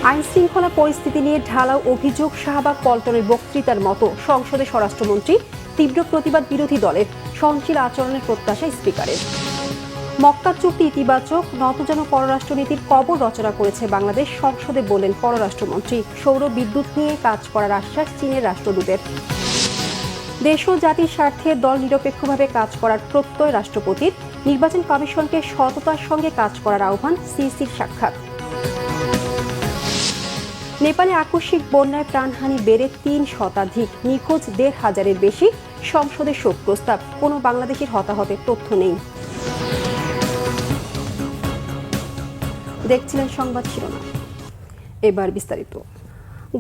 আইন শৃঙ্খলা পরিস্থিতি নিয়ে ঢালাও অভিযোগ শাহবাগ পল্টনের বক্তৃতার মতো সংসদে স্বরাষ্ট্রমন্ত্রী তীব্র প্রতিবাদ বিরোধী দলের সহনশীল আচরণের প্রত্যাশা স্পিকারের। মক্কা চুক্তি ইতিবাচক, নতজানু পররাষ্ট্রনীতির কবর রচনা করেছে বাংলাদেশ, সংসদে বললেন পররাষ্ট্রমন্ত্রী। সৌর বিদ্যুৎ নিয়ে কাজ করার আশ্বাস চীনের রাষ্ট্রদূতের। দেশ ও জাতির স্বার্থে দল নিরপেক্ষভাবে কাজ করার প্রত্যয় রাষ্ট্রপতির। নির্বাচন কমিশনকে সততার সঙ্গে কাজ করার আহ্বান, সিইসির সাক্ষাৎ। নেপালে আকস্মিক বন্যায় প্রাণহানি বেড়ে ৩ শতাধিক, নিখোঁজ ১৫০০-এর বেশি। সংসদে শোক প্রস্তাব, কোনো বাংলাদেশের হতাহতের তথ্য নেই। দেখছিলেন সংবাদ শিরোনাম, এবার বিস্তারিত।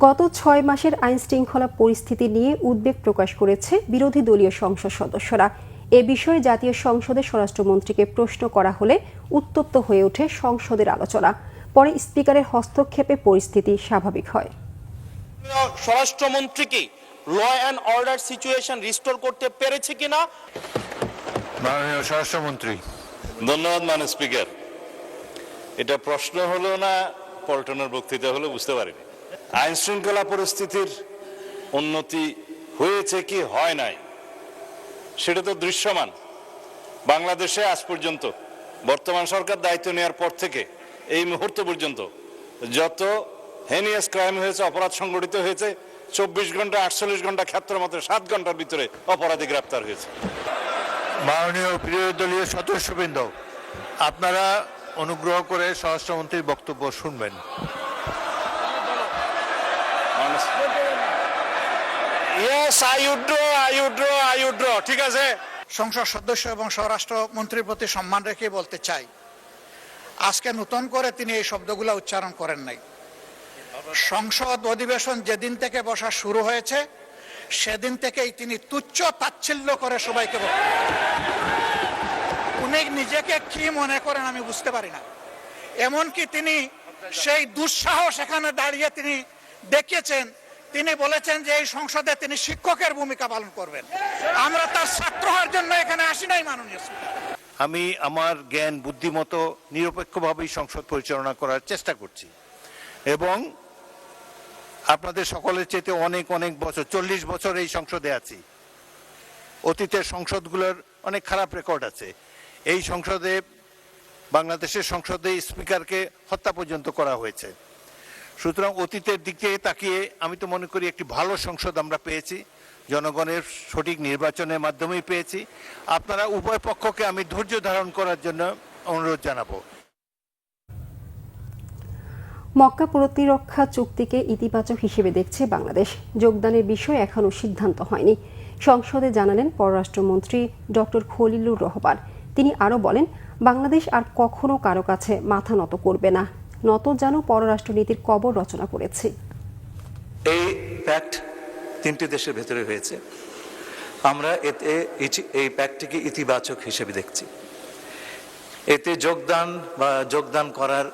গত ৬ মাসের আইন শৃঙ্খলা পরিস্থিতি নিয়ে উদ্বেগ প্রকাশ করেছে বিরোধী দলীয় সংসদ সদস্যরা। এ বিষয়ে জাতীয় সংসদে স্বরাষ্ট্রমন্ত্রীকে প্রশ্ন করা হলে উত্তপ্ত হয়ে ওঠে সংসদের আলোচনা। পরে স্পিকারের হস্তক্ষেপে পরিস্থিতি স্বাভাবিক হয়। স্বরাষ্ট্রমন্ত্রী কি law and order situation restore করতে পেরেছে কিনা? মাননীয় স্বরাষ্ট্রমন্ত্রী। ধন্যবাদ মাননীয় স্পিকার। এটা প্রশ্ন হলো না পল্টনের বক্তৃতা হলো বুঝতে পারিনি। আইন শৃঙ্খলা পরিস্থিতির উন্নতি হয়েছে কি হয় নাই সেটা তো দৃশ্যমান। বাংলাদেশে আজ পর্যন্ত বর্তমান সরকার দায়িত্ব নেওয়ার পর থেকে এই মুহূর্ত পর্যন্ত যত হেনিয়াস ক্রাইম হয়েছে, অপরাধ সংগঠিত হয়েছে, ২৪ ঘন্টা ৪৮ ঘন্টা ক্ষেত্রের মধ্যে ৭ ঘন্টার ভিতরে অপরাধী গ্রেপ্তার হয়েছে। মাননীয় বিরোধী দলীয় সদস্যবৃন্দ, আপনারা অনুগ্রহ করে স্বরাষ্ট্রমন্ত্রীর বক্তব্য শুনবেন। ঠিক আছে। সংসদ সদস্য এবং স্বরাষ্ট্রমন্ত্রীর প্রতি সম্মান রেখে বলতে চাই, আজকে নতুন করে তিনি এই শব্দগুলো উচ্চারণ করেন নাই। সংসদ অধিবেশন যেদিন থেকে বসা শুরু হয়েছে সেদিন থেকেই তিনি তুচ্ছ তাচ্ছিল্য করে সবাইকে বলেন। উনি নিজেকে কি মনে করেন আমি বুঝতে পারি না। এমনকি তিনি সেই দুঃসাহস এখানে দাঁড়িয়ে তিনি দেখিয়েছেন, তিনি বলেছেন যে এই সংসদে তিনি শিক্ষকের ভূমিকা পালন করবেন। আমরা তার ছাত্র হওয়ার জন্য এখানে আসি নাই মাননীয় স্পিকার। আমি আমার জ্ঞান বুদ্ধিমতো নিরপেক্ষভাবেই সংসদ পরিচালনা করার চেষ্টা করছি এবং আপনাদের সকলের চেয়ে অনেক অনেক বছর, ৪০ বছর এই সংসদে আছি। অতীতের সংসদগুলোর অনেক খারাপ রেকর্ড আছে। এই সংসদে, বাংলাদেশের সংসদে স্পিকারকে হত্যা পর্যন্ত করা হয়েছে। সুতরাং অতীতের দিকে তাকিয়ে আমি তো মনে করি একটি ভালো সংসদ আমরা পেয়েছি, জনগণের সঠিক নির্বাচনের মাধ্যমেই পেয়েছি। আপনারা উভয় পক্ষকে আমি ধৈর্য ধারণ করার জন্য অনুরোধ জানাবো। মক্কা প্রতিরক্ষা চুক্তিকে ইতিবাচক হিসেবে দেখছে বাংলাদেশ। যোগদানের বিষয়ে এখনও সিদ্ধান্ত হয়নি, সংসদে জানালেন পররাষ্ট্রমন্ত্রী ডক্টর খলিলুর রহমান। তিনি আরও বলেন, বাংলাদেশ আর কখনো কারো কাছে মাথা নত করবে না। নতজানু পররাষ্ট্রনীতির কবর রচনা করেছে। এই প্যাক্ট 3টি দেশের ভেতরে হয়েছে। আমরা এতে এই প্যাক্টটিকে ইতিবাচক হিসেবে দেখছি। এতে যোগদান করার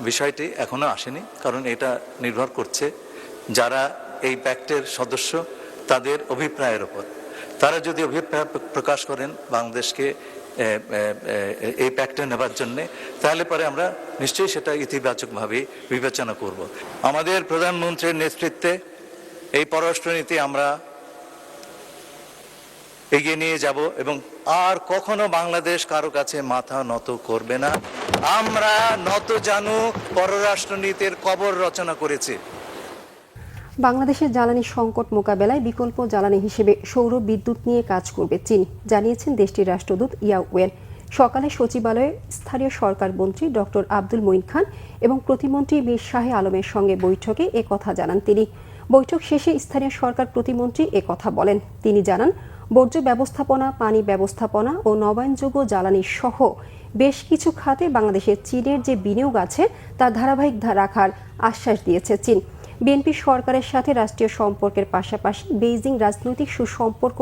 বিষয়টি এখনো আসেনি, কারণ এটা নির্ভর করছে যারা এই প্যাক্টের সদস্য তাদের অভিপ্রায়ের উপর। তারা যদি অভিপ্রায় প্রকাশ করেন বাংলাদেশকে এই প্যাক্টে নেবার জন্য, তাহলে পরে আমরা নিশ্চয়ই সেটা ইতিবাচকভাবে বিবেচনা করব। আমাদের প্রধানমন্ত্রীর নেতৃত্বে এই পররাষ্ট্রনীতি আমরা এগিয়ে নিয়ে যাব এবং আর কখনো বাংলাদেশ কারো কাছে মাথা নত করবে না। আমরা নতজানু পররাষ্ট্রনীতির কবর রচনা করেছি। বাংলাদেশের জ্বালানি সংকট মোকাবেলায় বিকল্প জ্বালানি হিসেবে সৌর বিদ্যুৎ নিয়ে কাজ করবে চীন, জানিয়েছেন দেশটির রাষ্ট্রদূত ইয়াও ওয়েন। সকালে সচিবালয়ে স্থানীয় সরকার মন্ত্রী ডক্টর আব্দুল মঈন খান এবং প্রতিমন্ত্রী মীর শাহে আলমের সঙ্গে বৈঠকে একথা জানান তিনি। বৈঠক শেষে স্থানীয় সরকার প্রতিমন্ত্রী একথা বলেন। তিনি জানান, বর্জ্য ব্যবস্থাপনা, পানি ব্যবস্থাপনা ও নবায়নযোগ্য জ্বালানি সহ বেশ কিছু খাতে বাংলাদেশের চীনের যে বিনিয়োগ আছে তা ধারাবাহিক রাখার আশ্বাস দিয়েছে চীন। বিএনপি সরকারের সাথে রাষ্ট্রীয় সম্পর্কের পাশাপাশি বেইজিং রাজনৈতিক সুসম্পর্ক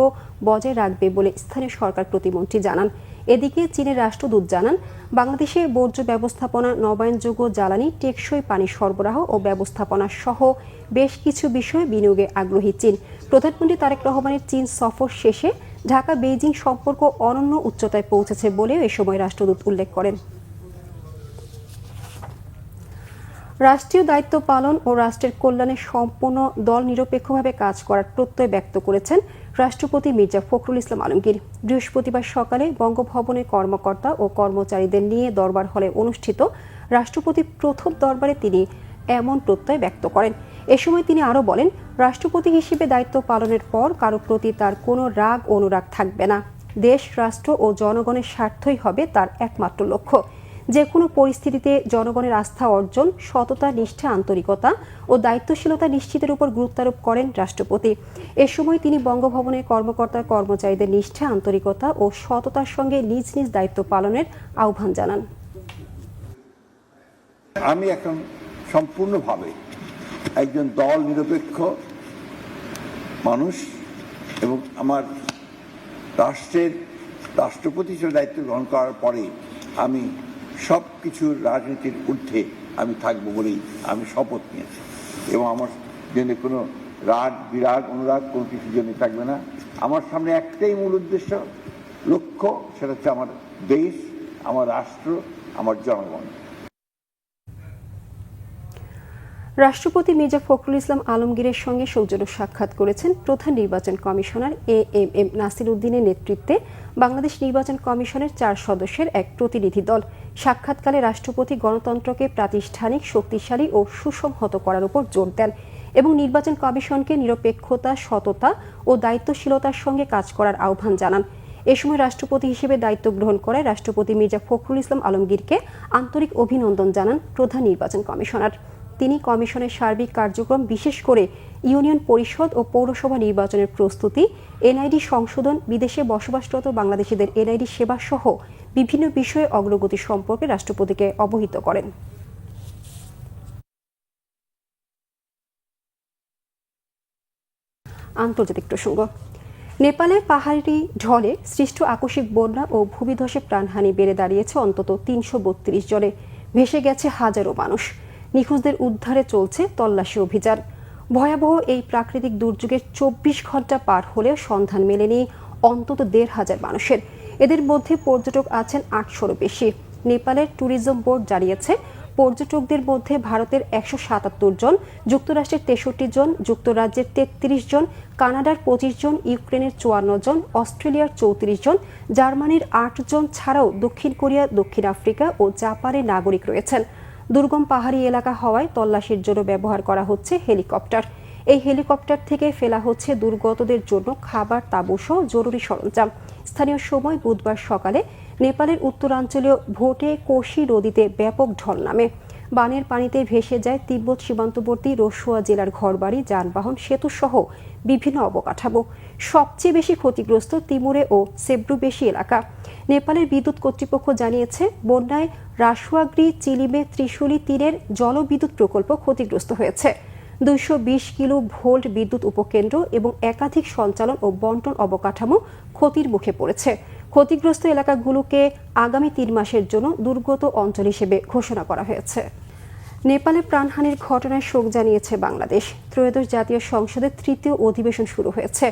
বজায় রাখবে বলে স্থানীয় সরকার প্রতিমন্ত্রী জানান। এদিকে চীনের রাষ্ট্রদূত জানান, বাংলাদেশে বর্জ্য ব্যবস্থাপনা, নবায়নযোগ্য জ্বালানি, টেকসই পানি সরবরাহ ও ব্যবস্থাপনা সহ বেশ কিছু বিষয়ে বিনিয়োগে আগ্রহী চীন। প্রধানমন্ত্রী তারেক রহমানের চীন সফর শেষে ঢাকা বেইজিং সম্পর্ক অনন্য উচ্চতায় পৌঁছেছে বলেও এ সময় রাষ্ট্রদূত উল্লেখ করেন। রাষ্ট্রীয় দায়িত্ব পালন ও রাষ্ট্রের কল্যাণে সম্পূর্ণ দল নিরপেক্ষভাবে কাজ করার প্রত্যয় ব্যক্ত করেছেন রাষ্ট্রপতি মির্জা ফখরুল ইসলাম আলমগীর। বৃহস্পতিবার সকালে বঙ্গভবনে কর্মকর্তা ও কর্মচারীদের নিয়ে দরবার হলে অনুষ্ঠিত রাষ্ট্রপতির প্রথম দরবারে তিনি এমন প্রত্যয় ব্যক্ত করেন। এ সময় তিনি আরও বলেন, রাষ্ট্রপতি হিসেবে দায়িত্ব পালনের পর কারো প্রতি তার কোনো রাগ অনুরাগ থাকবে না। দেশ, রাষ্ট্র ও জনগণের স্বার্থই হবে তার একমাত্র লক্ষ্য। যে কোনো পরিস্থিতিতে জনগণের আস্থা অর্জন, সততা, নিষ্ঠা, আন্তরিকতা ও দায়িত্বশীলতা নিশ্চিতের উপর গুরুত্বারোপ করেন রাষ্ট্রপতি। এ সময় তিনি বঙ্গভবনের কর্মকর্তা কর্মচারীদের নিষ্ঠা, আন্তরিকতা ও সততার সঙ্গে নিজ নিজ দায়িত্ব পালনের আহ্বান জানান। আমি এখন সম্পূর্ণভাবে একজন দল নিরপেক্ষ মানুষ এবং আমার রাষ্ট্রের রাষ্ট্রপতি হিসেবে দায়িত্ব গ্রহণ করার পরে আমি সব কিছুর রাজনীতির ঊর্ধ্বে আমি থাকবো বলেই আমি শপথ নিয়েছি এবং আমার জন্য কোনো রাগ, বিরাগ, অনুরাগ কোনো কিছুর জন্য থাকবে না। আমার সামনে একটাই মূল উদ্দেশ্য, লক্ষ্য, সেটা হচ্ছে আমার দেশ, আমার রাষ্ট্র, আমার জনগণ। রাষ্ট্রপতি মির্জা ফখরুল ইসলাম আলমগীরের সঙ্গে সৌজন্য সাক্ষাৎ করেছেন প্রধান নির্বাচন কমিশনার AMM নাসির উদ্দিনের নেতৃত্বে বাংলাদেশ নির্বাচন কমিশনের 4 সদস্যের এক প্রতিনিধি দল। সাক্ষাৎকালে রাষ্ট্রপতি গণতন্ত্রকে প্রাতিষ্ঠানিক, শক্তিশালী ও সুসংহত করার উপর জোর দেন এবং নির্বাচন কমিশনকে নিরপেক্ষতা, সততা ও দায়িত্বশীলতার সঙ্গে কাজ করার আহ্বান জানান। এ সময় রাষ্ট্রপতি হিসেবে দায়িত্ব গ্রহণ করায় রাষ্ট্রপতি মির্জা ফখরুল ইসলাম আলমগীরকে আন্তরিক অভিনন্দন জানান প্রধান নির্বাচন কমিশনার। তিনি কমিশনের সার্বিক কার্যক্রম, বিশেষ করে ইউনিয়ন পরিষদ ও পৌরসভা নির্বাচনের প্রস্তুতি, NID সংশোধন, বিদেশে বসবাসরত বাংলাদেশিদের NID সেবা সহ বিভিন্ন বিষয়ে অগ্রগতি সম্পর্কে রাষ্ট্রপতিকে অবহিত করেন। আন্তর্জাতিক প্রসঙ্গ। নেপালে পাহাড়ি ঢলে সৃষ্ট আকস্মিক বন্যা ও ভূমিধসে প্রাণহানি বেড়ে দাঁড়িয়েছে অন্তত 332 জনে। ভেসে গেছে হাজারো মানুষ। নিখোঁজদের উদ্ধারে চলছে তল্লাশি অভিযান। ভয়াবহ এই প্রাকৃতিক দুর্যোগের 24 ঘন্টা পার হলেও সন্ধান মেলেনি অন্তত 1,500 মানুষের। এদের মধ্যে পর্যটক আছেন 800-ও বেশি। নেপালের ট্যুরিজম বোর্ড জানিয়েছে, পর্যটকদের মধ্যে ভারতের 177 জন, যুক্তরাষ্ট্রের 63 জন, যুক্তরাজ্যের 33 জন, কানাডার 25 জন, ইউক্রেনের 54 জন, অস্ট্রেলিয়ার 34 জন, জার্মানির 8 জন ছাড়াও দক্ষিণ কোরিয়া, দক্ষিণ আফ্রিকা ও জাপানের নাগরিক রয়েছেন। দুর্গম পাহাড়ি এলাকা হওয়ায় তল্লাশির জন্য ব্যবহার করা হচ্ছে হেলিকপ্টার। এই হেলিকপ্টার থেকে ফেলা হচ্ছে দুর্গতদের জন্য খাবার, তাঁবুসহ জরুরি সরঞ্জাম। স্থানীয় সময় বুধবার সকালে নেপালের উত্তরাঞ্চলীয় ভোটে কোশি নদীতে ব্যাপক ঢল নামে। বানের পানিতে ভেসে যায় তিব্বত সীমান্তবর্তী রসুয়া জেলার ঘরবাড়ি, যানবাহন, সেতুসহ বিভিন্ন অবকাঠামো। সবচেয়ে বেশি ক্ষতিগ্রস্ত তিমুরে ও সেব্রুবেশি এলাকা। নেপালের বিদ্যুৎ কর্তৃপক্ষ জানিয়েছে, বন্যায় রাসুয়াগ্রি, চিলিমে, ত্রিশুলি তীরের জলবিদ্যুৎ প্রকল্প ক্ষতিগ্রস্ত হয়েছে। 220 কিলো ভোল্ট বিদ্যুৎ উপকেন্দ্র এবং একাধিক সঞ্চালন ও বন্টন অবকাঠামো ক্ষতির মুখে পড়েছে। ক্ষতিগ্রস্ত এলাকাগুলোকে আগামী 3 মাসের জন্য দুর্গত অঞ্চল হিসেবে ঘোষণা করা হয়েছে। নেপালে প্রাণহানির ঘটনায় শোক জানিয়েছে বাংলাদেশ। ত্রয়োদশ জাতীয় সংসদের 3য় অধিবেশন শুরু হয়েছে।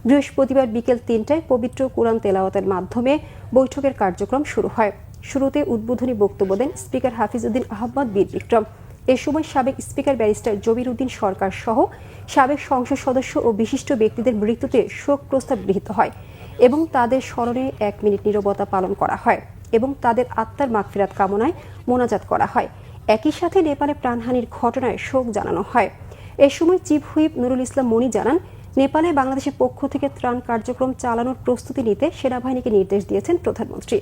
বৃহস্পতিবার বিকেল 3টায় পবিত্র কোরআন তেলাওয়াতের মাধ্যমে বৈঠকের কার্যক্রম শুরু হয়। শুরুতে উদ্বোধনী বক্তব্য দেন স্পিকার হাফিজউদ্দিন আহমদ বীর বিক্রম। এ সময় সাবেক স্পিকার ব্যারিস্টার জবির উদ্দিন সরকার সহ সাবেক সংসদ সদস্য ও বিশিষ্ট ব্যক্তিদের মৃত্যুতে শোক প্রস্তাব গৃহীত হয় এবং তাদের স্মরণে 1 মিনিট নীরবতা পালন করা হয় এবং তাদের আত্মার মাগফিরাত কামনায় মোনাজাত করা হয়। একই সাথে নেপালে প্রাণহানির ঘটনায় শোক জানানো হয়। এ সময় চিফ হুইপ নুরুল ইসলাম মনি জানান, নেপালে বাংলাদেশের পক্ষ থেকে ত্রাণ কার্যক্রম চালানোর প্রস্তুতি নিতে সেনাবাহিনীকে নির্দেশ দিয়েছেন প্রধানমন্ত্রী।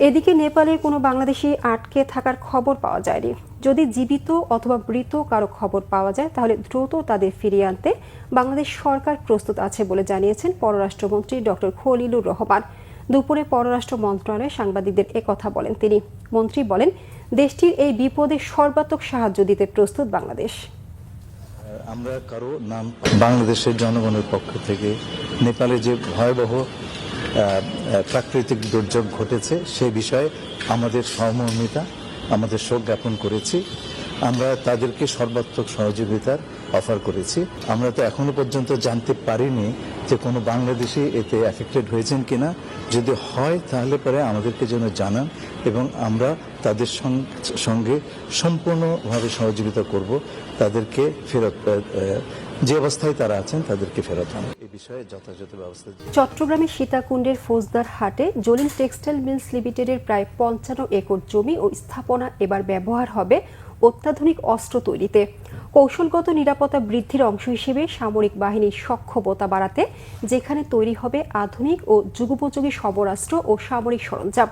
এদিকে নেপালের কোনো বাংলাদেশি আটকে থাকার খবর পাওয়া যায়নি। যদি জীবিত অথবা মৃত কারো খবর পাওয়া যায় তাহলে দ্রুত তাদের ফিরিয়ে আনতে বাংলাদেশ সরকার প্রস্তুত আছে বলে জানিয়েছেন পররাষ্ট্রমন্ত্রী ডক্টর খলিলুর রহমান। দুপুরে পররাষ্ট্র মন্ত্রণালয়ে সাংবাদিকদের একথা বলেন তিনি। মন্ত্রী বলেন, দেশটির এই বিপদে সর্বাত্মক সাহায্য দিতে প্রস্তুত বাংলাদেশ। আমরা কারো নাম বাংলাদেশের জনগণের পক্ষ থেকে নেপালে যে ভয়াবহ প্রাকৃতিক দুর্যোগ ঘটেছে সে বিষয়ে আমাদের সহমর্মিতা, আমাদের শোক জ্ঞাপন করেছি। আমরা তাদেরকে সর্বাত্মক সহযোগিতার অফার করেছি। আমরা তো এখনো পর্যন্ত জানতে পারিনি যে কোনো বাংলাদেশি এতে এফেক্টেড হয়েছেন কিনা। যদি হয় তাহলে পরে আমাদেরকে যেন জানান এবং আমরা তাদের সঙ্গে সম্পূর্ণভাবে সহযোগিতা করব, তাদেরকে ফেরত যে অবস্থায় তারা আছেন তাদেরকে ফেরত আনা, এই বিষয়ে যথাযথ ব্যবস্থা। চট্টগ্রামের সীতাকুণ্ডের ফৌজদার হাটে জলিল টেক্সটাইল মিলস লিমিটেডের প্রায় ৫৫ একর জমি ও স্থাপনা এবার ব্যবহার হবে অত্যাধুনিক অস্ত্র তৈরিতে। কৌশলগত নিরাপত্তা বৃদ্ধির অংশ হিসেবে সামরিক বাহিনীর সক্ষমতা বাড়াতে যেখানে তৈরি হবে আধুনিক ও যুগোপযোগী সমরাস্ত্র ও সামরিক সরঞ্জাম।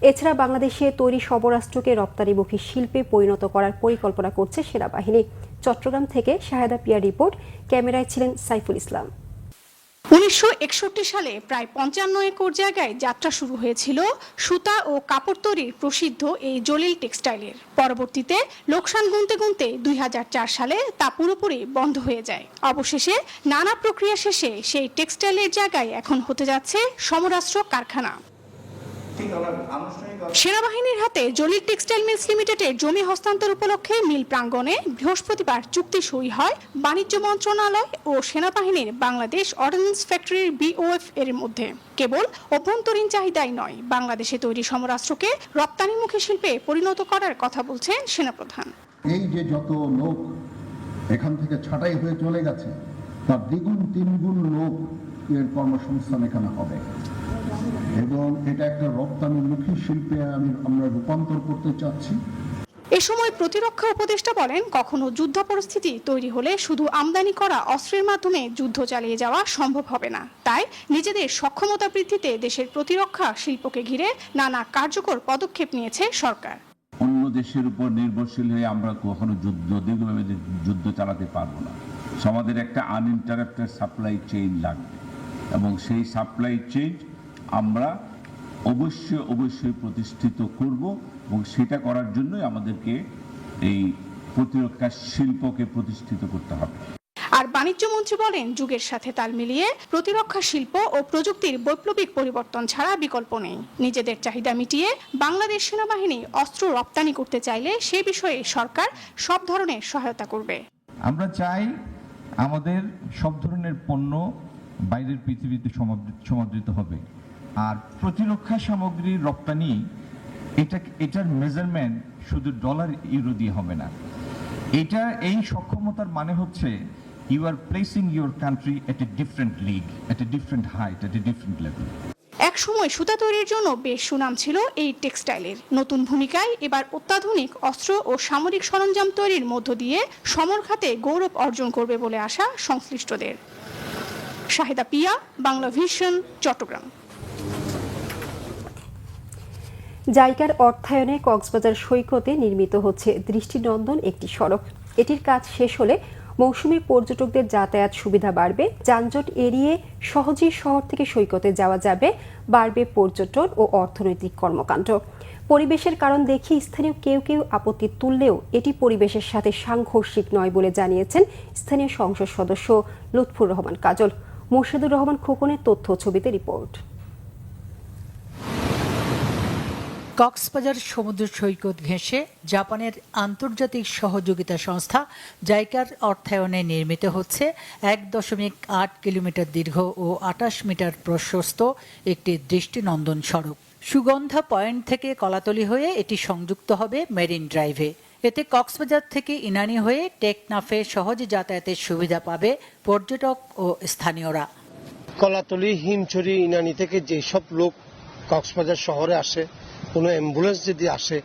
এছাড়া বাংলাদেশে তৈরি সমরাস্ত্রকে রপ্তানিমুখী শিল্পে পরিণত করার পরিকল্পনা করছে সেনাবাহিনী। চট্টগ্রাম থেকে শাহেদা পিয়ার রিপোর্ট, ক্যামেরায় ছিলেন সাইফুল ইসলাম। 1961 সালে প্রায় 55 একর জায়গায় যাত্রা শুরু হয়েছিল সুতা ও কাপড় তৈরির প্রসিদ্ধ এই জলিল টেক্সটাইলের। পরবর্তীতে লোকসান গুনতে গুনতে 2004 সালে তা পুরোপুরি বন্ধ হয়ে যায়। অবশেষে নানা প্রক্রিয়া শেষে সেই টেক্সটাইলের জায়গায় এখন হতে যাচ্ছে সমরাস্ত্র কারখানা। সেনাবাহিনীর হাতে জলিল টেক্সটাইল মিলস লিমিটেডের জমি হস্তান্তর উপলক্ষে মিল প্রাঙ্গণে বৃহস্পতিবার চুক্তি সই হয় বাণিজ্য মন্ত্রণালয় ও সেনাবাহিনীর বাংলাদেশ অর্ডিন্যান্স ফ্যাক্টরির BOF এর মধ্যে। কেবল অভ্যন্তরীণ চাহিদাই নয়, বাংলাদেশে তৈরি সমরাস্ত্রকে রপ্তানিমুখী শিল্পে পরিণত করার কথা বলছেন সেনাপ্রধান। এই যে যত লোক এখান থেকে ছাঁটাই হয়ে চলে গেছে তার দ্বিগুণ তিনগুণ লোক এর কর্মসংস্থান এখানে হবে এবং এটা একটা রপ্তানিমুখী শিল্পে আমরা রূপান্তর করতে চাচ্ছি। এ সময় প্রতিরক্ষা উপদেষ্টা বলেন, কখনো যুদ্ধ পরিস্থিতি তৈরি হলে শুধু আমদানি করা অস্ত্রের মাধ্যমে যুদ্ধ চালিয়ে যাওয়া সম্ভব হবে না। তাই নিজেদের সক্ষমতা বৃদ্ধিতে দেশের প্রতিরক্ষা শিল্পকে ঘিরে নানা কার্যকর পদক্ষেপ নিয়েছে সরকার। অন্য দেশের উপর নির্ভরশীল হয়ে আমরা কখনো দীর্ঘভাবে যুদ্ধ চালাতে পারবো না। আমাদের একটা আনইন্টারাপ্টেড সাপ্লাই চেইন লাগবে এবং সেই সাপ্লাই চেইন আমরা অবশ্যই প্রতিষ্ঠিত করব এবং সেটা করার জন্যই আমাদেরকে এই প্রতিরক্ষা শিল্পকে প্রতিষ্ঠিত করতে হবে। আর বাণিজ্য মন্ত্রী বলেন, যুগের সাথে তাল মিলিয়ে প্রতিরক্ষা শিল্প ও প্রযুক্তির বৈপ্লবিক পরিবর্তন ছাড়া বিকল্প নেই। নিজেদের চাহিদা মিটিয়ে বাংলাদেশ সেনাবাহিনী অস্ত্র রপ্তানি করতে চাইলে সে বিষয়ে সরকার সব ধরনের সহায়তা করবে। আমরা চাই আমাদের সব ধরনের পণ্য বাইরের পৃথিবীতে সমাদৃত হবে। আর প্রতিরক্ষা সামগ্রীর রপ্তানি এটার মেজারমেন্ট শুধু ডলার ইউরো দিয়ে হবে না। এই সক্ষমতার মানে হচ্ছে you are placing your country at a different league, at a different height, at a different level. এক সময় সুতা তৈরির জন্য বেশ সুনাম ছিল এই টেক্সটাইলের। নতুন ভূমিকায় এবার অত্যাধুনিক অস্ত্র ও সামরিক সরঞ্জাম তৈরির মধ্য দিয়ে সমর খাতে গৌরব অর্জন করবে বলে আশা সংশ্লিষ্টদের। শাহেদা পিয়া, বাংলা ভিশন, চট্টগ্রাম। জাইকার অর্থায়নে কক্সবাজার সৈকতে নির্মিত হচ্ছে দৃষ্টিনন্দন একটি সড়ক। এটির কাজ শেষ হলে মৌসুমী পর্যটকদের যাতায়াত সুবিধা বাড়বে, যানজট এড়িয়ে সহজেই শহর থেকে সৈকতে যাওয়া যাবে, বাড়বে পর্যটন ও অর্থনৈতিক কর্মকাণ্ড। পরিবেশের কারণ দেখিয়ে স্থানীয় কেউ আপত্তি তুললেও এটি পরিবেশের সাথে সাংঘর্ষিক নয় বলে জানিয়েছেন স্থানীয় সংসদ সদস্য লুৎফুর রহমান কাজল। মোর্শেদুর রহমান খোকনের তথ্য ছবিতে রিপোর্ট। কক্সবাজার সমুদ্র সৈকত ঘেঁষে জাপানের আন্তর্জাতিক সহযোগিতা সংস্থা জাইকার অর্থায়নে নির্মিত হচ্ছে 1.8 কিলোমিটার দীর্ঘ ও 28 মিটার প্রশস্ত একটি দৃষ্টিনন্দন সড়ক। সুগন্ধা পয়েন্ট থেকে কলাতলি হয়ে এটি সংযুক্ত হবে মেরিন ড্রাইভে। এতে কক্সবাজার থেকে ইনানি হয়ে টেকনাফে সহজে যাতায়াতের সুবিধা পাবে পর্যটক ও স্থানীয়রা। কলাতলি, হিমছড়ি, ইনানি থেকে যেসব লোক কক্সবাজার শহরে আসে, কোনো অ্যাম্বুলেন্স যদি আসে,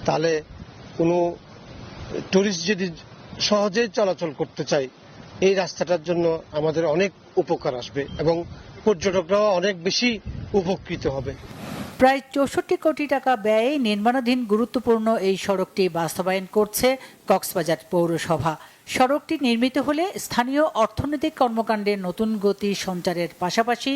তাহলে কোনো টুরিস্ট যদি সহজেই চলাচল করতে চায়, এই রাস্তাটার জন্য আমাদের অনেক উপকার আসবে এবং পর্যটকরাও অনেক বেশি উপকৃত হবে। প্রায় 64 কোটি টাকা ব্যয়ে নির্মাণাধীন গুরুত্বপূর্ণ এই সড়কটি বাস্তবায়ন করছে কক্সবাজার পৌরসভা। সড়কটি নির্মিত হলে স্থানীয় অর্থনৈতিক কর্মকাণ্ডে নতুন গতি সঞ্চারের পাশাপাশি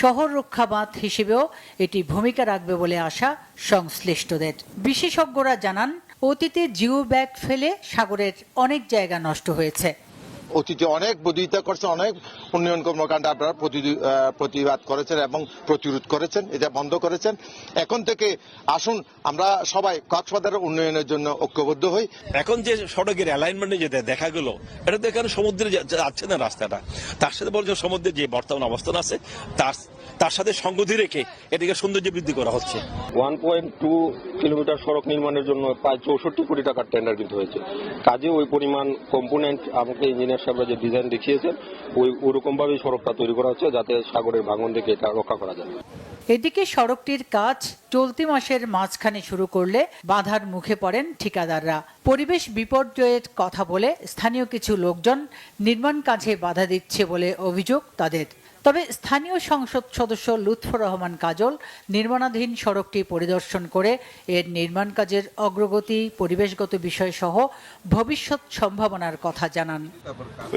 শহর রক্ষা বাঁধ হিসেবেও এটি ভূমিকা রাখবে বলে আশা সংশ্লিষ্টদের। বিশেষজ্ঞরা জানান, অতীতে জিও ব্যাগ ফেলে সাগরের অনেক জায়গা নষ্ট হয়েছে। অতীতে অনেক বিরোধিতা করছেন, অনেক উন্নয়ন কর্মকাণ্ড আপনারা প্রতিবাদ করেছেন এবং প্রতিরোধ করেছেন, এটা বন্ধ করেছেন। এখন থেকে আসুন আমরা সবাই কক্সবাজারের উন্নয়নের জন্য ঐক্যবদ্ধ হই। এখন যে সড়কের অ্যালাইনমেন্টে যেটা দেখা গেল, এটা তো এখানে সমুদ্রে যাচ্ছে না রাস্তাটা, তার সাথে বলছে সমুদ্রের যে বর্তমান অবস্থান আছে তার সাথে সঙ্গতি রেখে এটাকে সৌন্দর্য বৃদ্ধি করা হচ্ছে। 1.2 কিলোমিটার সড়ক নির্মাণের জন্য প্রায় 64 কোটি টাকার টেন্ডার কিন্তু হয়েছে। কাজে ওই পরিমাণ কম্পোনেন্ট আমাকে ইঞ্জিনিয়ার সাহেবরা যে ডিজাইন দেখিয়েছেন ওইরকম ভাবেই সড়কটা তৈরি করা হচ্ছে যাতে সাগরের ভাঙন থেকে এটা রক্ষা করা যায়। এদিকে সড়কটির কাজ চলতি মাসের মাঝখানে শুরু করলে বাধার মুখে পড়েন ঠিকাদাররা। পরিবেশ বিপর্যয়ের কথা বলে স্থানীয় কিছু লোকজন নির্মাণ কাজে বাধা দিচ্ছে বলে অভিযোগ তাদের। তবে স্থানীয় সংসদ সদস্য লুৎফর রহমান কাজল নির্মাণাধীন সড়কটি পরিদর্শন করে এর নির্মাণ কাজের অগ্রগতি, পরিবেশগত বিষয় সহ ভবিষ্যৎ সম্ভাবনার কথা জানান।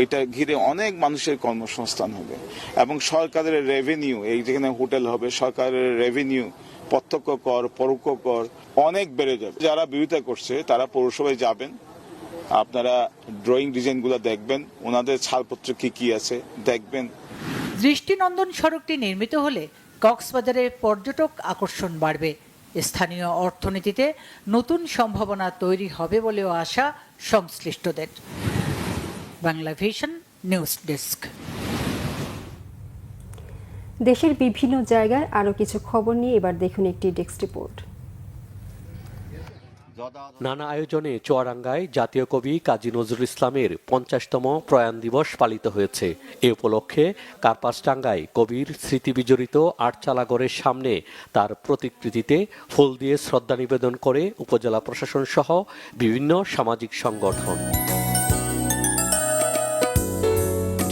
এটা ঘিরে অনেক মানুষের কর্মসংস্থান হবে এবং সরকারের রেভিনিউ, এই যেখানে হোটেল হবে, সরকারের রেভিনিউ, প্রত্যক্ষ কর, পরোক্ষ কর অনেক বেড়ে যাবে। যারা বিরোধিতা করছে তারা পৌরসভায় যাবেন, আপনারা ড্রয়িং ডিজাইনগুলো দেখবেন, ওনাদের ছাড়পত্র কি আছে দেখবেন। দৃষ্টিনন্দন সড়কটি নির্মিত হলে কক্সবাজারে পর্যটক আকর্ষণ বাড়বে, স্থানীয় অর্থনীতিতে নতুন সম্ভাবনা তৈরি হবে বলেও আশা সংশ্লিষ্টদের। Bangla vision news desk. দেশের বিভিন্ন জায়গায় আরো কিছু খবর নিয়ে এবার দেখুন একটি ডেস্ক রিপোর্ট। নানা আয়োজনে চুয়াডাঙ্গায় জাতীয় কবি কাজী নজরুল ইসলামের 50তম প্রয়াণ দিবস পালিত হয়েছে। এ উপলক্ষে কার্পাসডাঙ্গায় কবির স্মৃতি বিজড়িত আটচালাগড়ের সামনে তার প্রতিকৃতিতে ফুল দিয়ে শ্রদ্ধা নিবেদন করে উপজেলা প্রশাসন সহ বিভিন্ন সামাজিক সংগঠন।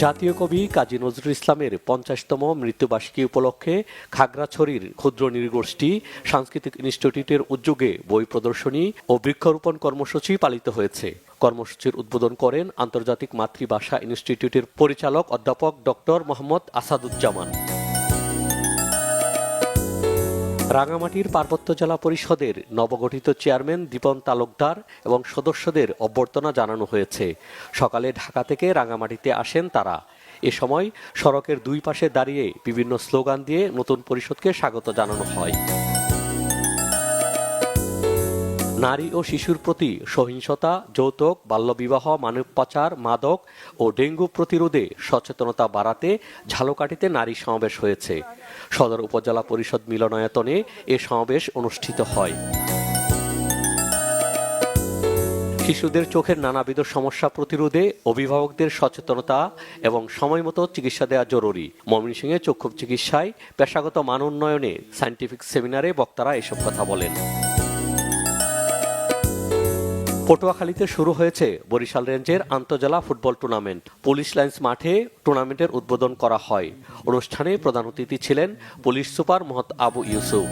জাতীয় কবি কাজী নজরুল ইসলামের 50তম মৃত্যুবার্ষিকী উপলক্ষে খাগড়াছড়ির ক্ষুদ্র নৃগোষ্ঠী সাংস্কৃতিক ইনস্টিটিউটের উদ্যোগে বই প্রদর্শনী ও বৃক্ষরোপণ কর্মসূচি পালিত হয়েছে। কর্মসূচির উদ্বোধন করেন আন্তর্জাতিক মাতৃভাষা ইনস্টিটিউটের পরিচালক অধ্যাপক ডক্টর মোহাম্মদ আসাদুজ্জামান। রাঙামাটির পার্বত্য জেলা পরিষদের নবগঠিত চেয়ারম্যান দীপন তালুকদার এবং সদস্যদের অভ্যর্থনা জানানো হয়েছে। সকালে ঢাকা থেকে রাঙামাটিতে আসেন তারা। এ সময় সড়কের দুই পাশে দাঁড়িয়ে বিভিন্ন স্লোগান দিয়ে নতুন পরিষদকে স্বাগত জানানো হয়। নারী ও শিশুর প্রতি সহিংসতা, যৌতুক, বাল্যবিবাহ, মানব পাচার, মাদক ও ডেঙ্গু প্রতিরোধে সচেতনতা বাড়াতে ঝালকাঠিতে নারী সমাবেশ হয়েছে। সদর উপজেলা পরিষদ মিলনায়তনে এ সমাবেশ অনুষ্ঠিত হয়। শিশুদের চোখের নানাবিধ সমস্যা প্রতিরোধে অভিভাবকদের সচেতনতা এবং সময়মতো চিকিৎসা দেওয়া জরুরি। ময়মনসিংহে চক্ষু চিকিৎসায় পেশাগত মান উন্নয়নে সায়েন্টিফিক সেমিনারে বক্তারা এসব কথা বলেন। পটুয়াখালীতে শুরু হয়েছে বরিশাল রেঞ্জের আন্তজেলা ফুটবল টুর্নামেন্ট। পুলিশ লাইন্স মাঠে টুর্নামেন্টের উদ্বোধন করা হয়। অনুষ্ঠানে প্রধান অতিথি ছিলেন police super Mohammad Abu Yusuf.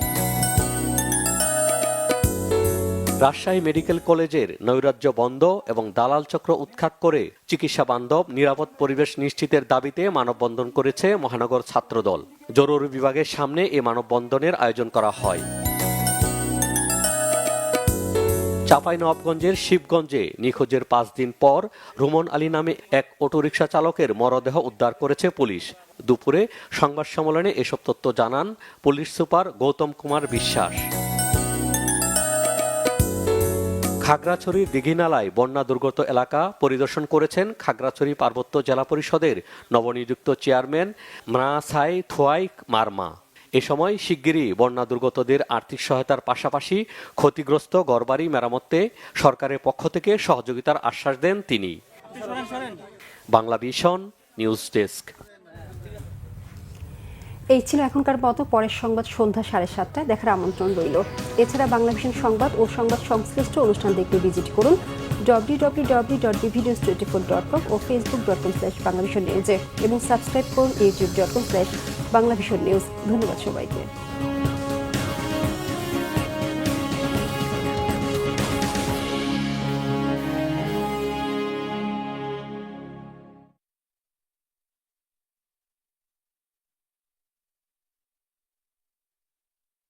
Rajshahi medical কলেজের নৈরাজ্য বন্ধ এবং দালাল চক্র উৎখাত করে চিকিৎসা বান্ধব নিরাপদ পরিবেশ নিশ্চিতের দাবিতে মানববন্ধন করেছে মহানগর ছাত্রদল। জরুরি বিভাগের সামনে এ মানববন্ধনের আয়োজন করা হয়। চাঁপাইনবাবগঞ্জের শিবগঞ্জে নিখোঁজের 5 দিন পর রুমন আলী নামে এক অটোরিকশা চালকের মরদেহ উদ্ধার করেছে পুলিশ। দুপুরে সংবাদ সম্মেলনে এসব তথ্য জানান পুলিশ সুপার গৌতম কুমার বিশ্বাস। খাগড়াছড়ির দিঘিনালায় বন্যা দুর্গত এলাকা পরিদর্শন করেছেন খাগড়াছড়ি পার্বত্য জেলা পরিষদের নবনিযুক্ত চেয়ারম্যান মনাসাই থোয়াই মারমা। এ সময় শিগগিরই বন্যা দুর্গতদের আর্থিক সহায়তার পাশাপাশি ক্ষতিগ্রস্ত ঘরবাড়ি মেরামতে সরকারের পক্ষ থেকে সহযোগিতার আশ্বাস দেন তিনি। Bangla vision news desk. এই ছিল এখনকার মতো। পরের সংবাদ সন্ধ্যা 7:30টায় দেখার আমন্ত্রণ রইল। এছাড়া বাংলা ভিশন সংবাদ ও সংবাদ সংশ্লিষ্ট অনুষ্ঠান দেখতে ভিজিট করুন www.bvnews24.com ও facebook.com/banglavisionnews এবং সাবস্ক্রাইব করুন youtube.com/banglavisionnews। ধন্যবাদ সবাইকে।